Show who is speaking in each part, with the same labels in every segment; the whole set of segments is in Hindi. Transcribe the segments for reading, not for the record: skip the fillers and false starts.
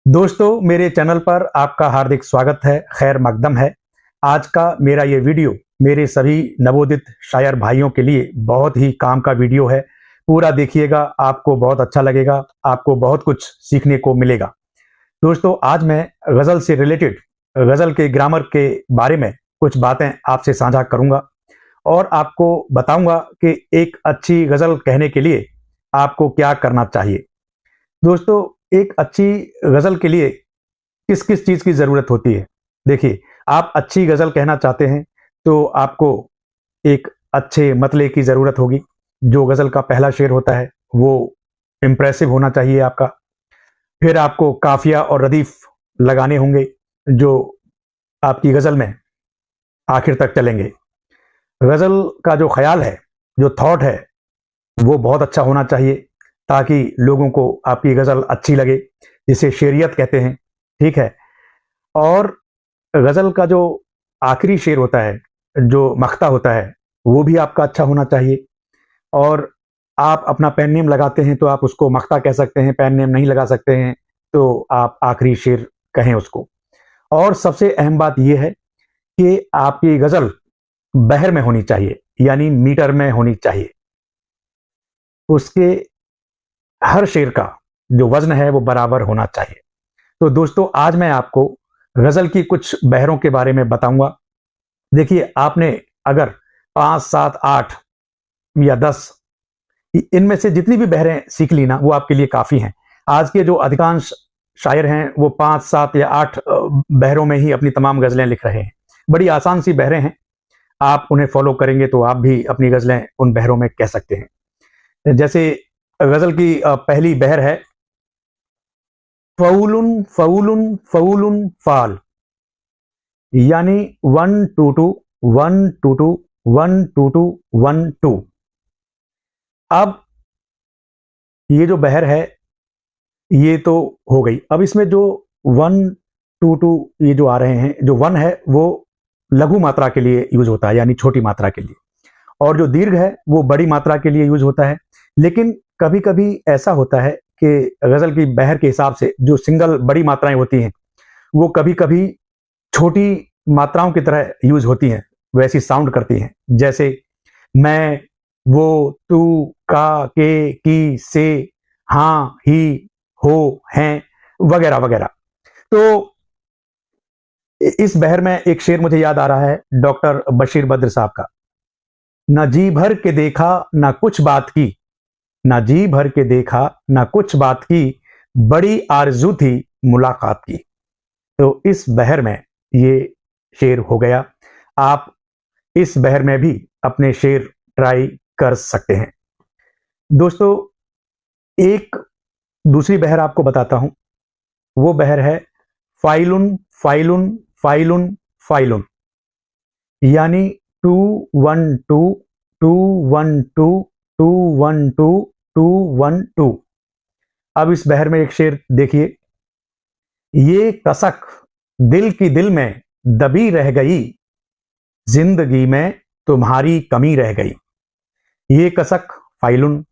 Speaker 1: दोस्तों, मेरे चैनल पर आपका हार्दिक स्वागत है। खैर मकदम है। आज का मेरा ये वीडियो मेरे सभी नवोदित शायर भाइयों के लिए बहुत ही काम का वीडियो है। पूरा देखिएगा, आपको बहुत अच्छा लगेगा, आपको बहुत कुछ सीखने को मिलेगा। दोस्तों, आज मैं गज़ल से रिलेटेड, गज़ल के ग्रामर के बारे में कुछ बातें आपसे साझा करूंगा और आपको बताऊंगा कि एक अच्छी गज़ल कहने के लिए आपको क्या करना चाहिए। दोस्तों, एक अच्छी गज़ल के लिए किस किस चीज़ की ज़रूरत होती है। देखिए, आप अच्छी गज़ल कहना चाहते हैं तो आपको एक अच्छे मतले की ज़रूरत होगी। जो गज़ल का पहला शेर होता है वो इम्प्रेसिव होना चाहिए आपका। फिर आपको काफ़िया और रदीफ़ लगाने होंगे जो आपकी गज़ल में आखिर तक चलेंगे। गज़ल का जो ख़याल है, जो थॉट है, वो बहुत अच्छा होना चाहिए ताकि लोगों को आपकी गज़ल अच्छी लगे, जिसे शेरियत कहते हैं। ठीक है। और गज़ल का जो आखिरी शेर होता है, जो मख्ता होता है, वो भी आपका अच्छा होना चाहिए। और आप अपना पेन नेम लगाते हैं तो आप उसको मख्ता कह सकते हैं, पेन नेम नहीं लगा सकते हैं तो आप आखिरी शेर कहें उसको। और सबसे अहम बात यह है कि आपकी गज़ल बहर में होनी चाहिए, यानी मीटर में होनी चाहिए। उसके हर शेर का जो वज़न है वो बराबर होना चाहिए। तो दोस्तों, आज मैं आपको गज़ल की कुछ बहरों के बारे में बताऊंगा। देखिए, आपने अगर 5, 7, 8 या 10 इनमें से जितनी भी बहरें सीख ली ना, वो आपके लिए काफ़ी हैं। आज के जो अधिकांश शायर हैं वो 5, 7 या 8 बहरों में ही अपनी तमाम गज़लें लिख रहे हैं। बड़ी आसान सी बहरें हैं, आप उन्हें फॉलो करेंगे तो आप भी अपनी गज़लें उन बहरों में कह सकते हैं। जैसे गज़ल की पहली बहर है, फ़ऊलुन फ़ऊलुन फ़ऊलुन फ़ाल, यानी 1 2 2 1 2 2 1 2 2 1 2। अब ये जो बहर है ये तो हो गई। अब इसमें जो 1 2 2 ये जो आ रहे हैं, जो 1 है वो लघु मात्रा के लिए यूज होता है, यानी छोटी मात्रा के लिए। और जो दीर्घ है वो बड़ी मात्रा के लिए यूज होता है। लेकिन कभी कभी ऐसा होता है कि गज़ल की बहर के हिसाब से जो सिंगल बड़ी मात्राएं होती हैं वो कभी कभी छोटी मात्राओं की तरह यूज होती हैं, वैसी साउंड करती हैं। जैसे मैं, वो, तू, का, के, की, से, हाँ, ही, हो, हैं, वगैरह वगैरह। तो इस बहर में एक शेर मुझे याद आ रहा है डॉक्टर बशीर बद्र साहब का। न जी भर के देखा न कुछ बात की, न जी भर के देखा न कुछ बात की, बड़ी आरजू थी मुलाकात की। तो इस बहर में ये शेर हो गया। आप इस बहर में भी अपने शेर ट्राई कर सकते हैं। दोस्तों, एक दूसरी बहर आपको बताता हूं। वो बहर है फाइलुन फाइलुन फाइलुन फाइलुन, यानी 2 1 2 2 1 2 2 1 2 2 1 2। अब इस बहर में एक शेर देखिए, ये कसक दिल की दिल में दबी रह गई, जिंदगी में तुम्हारी कमी रह गई। ये कसक फाइलुन,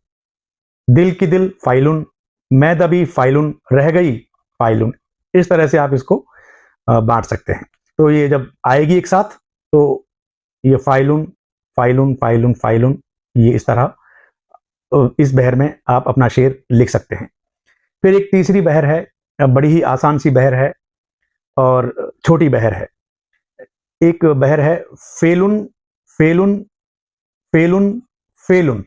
Speaker 1: दिल की दिल फाइलुन, मैं दबी फाइलुन, रह गई फाइलुन। इस तरह से आप इसको बांट सकते हैं। तो ये जब आएगी एक साथ तो ये फाइलुन फाइलुन फाइलुन फाइलुन, ये इस तरह तो इस बहर में आप अपना शेर लिख सकते हैं। फिर एक तीसरी बहर है, बड़ी ही आसान सी बहर है और छोटी बहर है। एक बहर है फेलुन फेलुन फेलुन फेलुन,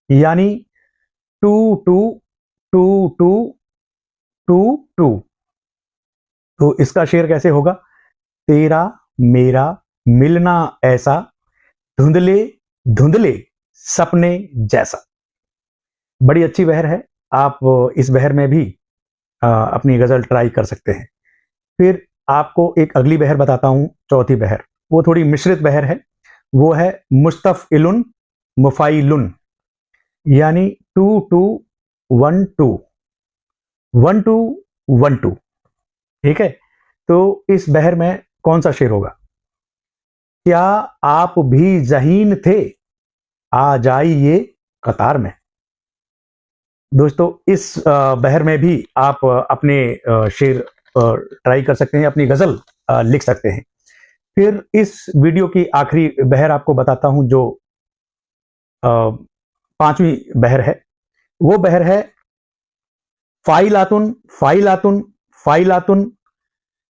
Speaker 1: यानी 2 2 2 2 2 2। तो इसका शेर कैसे होगा? तेरा मेरा मिलना ऐसा, धुंधले धुंधले सपने जैसा। बड़ी अच्छी बहर है। आप इस बहर में भी अपनी गजल ट्राई कर सकते हैं। फिर आपको एक अगली बहर बताता हूं, चौथी बहर। वो थोड़ी मिश्रित बहर है। वो है मुस्तफइलुन मुफाइलुन, यानी 2 2 1 2 1 2 1 2। ठीक है। तो इस बहर में कौन सा शेर होगा? क्या आप भी ज़हीन थे, आ जाइए कतार में। दोस्तों इस बहर में भी आप अपने शेर ट्राई कर सकते हैं, अपनी गजल लिख सकते हैं। फिर इस वीडियो की आखिरी बहर आपको बताता हूं, जो पांचवी बहर है। वो बहर है फाइलातुन फाइलातुन फाइलातुन।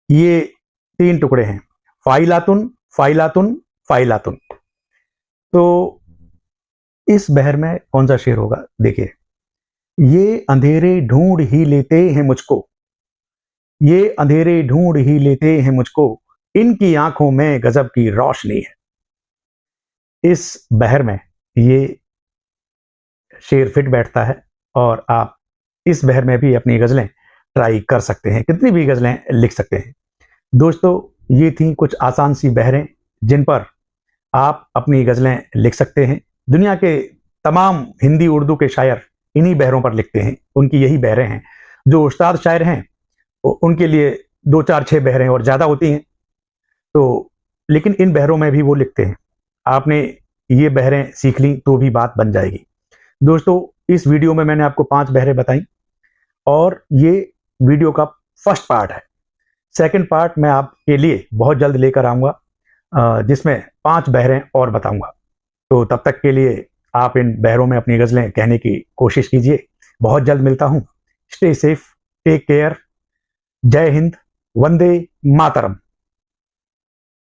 Speaker 1: ये 3 टुकड़े हैं, फाइलातुन फाइलातुन फाइलातुन। तो इस बहर में कौन सा शेर होगा, देखिए। ये अंधेरे ढूंढ ही लेते हैं मुझको, ये अंधेरे ढूंढ ही लेते हैं मुझको, इनकी आंखों में गजब की रोशनी है। इस बहर में ये शेर फिट बैठता है और आप इस बहर में भी अपनी गजलें ट्राई कर सकते हैं, कितनी भी गजलें लिख सकते हैं। दोस्तों ये थी कुछ आसान सी बहरें जिन पर आप अपनी गजलें लिख सकते हैं। दुनिया के तमाम हिंदी उर्दू के शायर इन्हीं बहरों पर लिखते हैं, उनकी यही बहरें हैं। जो उस्ताद शायर हैं उनके लिए 2 4 6 बहरें और ज़्यादा होती हैं, तो लेकिन इन बहरों में भी वो लिखते हैं। आपने ये बहरें सीख ली तो भी बात बन जाएगी। दोस्तों इस वीडियो में मैंने आपको 5 बहरें बताई और ये वीडियो का फर्स्ट पार्ट है। सेकंड पार्ट मैं आपके लिए बहुत जल्द लेकर आऊँगा, जिसमें 5 बहरें और बताऊँगा। तो तब तक के लिए आप इन बहरों में अपनी गज़लें कहने की कोशिश कीजिए। बहुत जल्द मिलता हूँ। Stay safe, take care. जय हिंद, वंदे मातरम।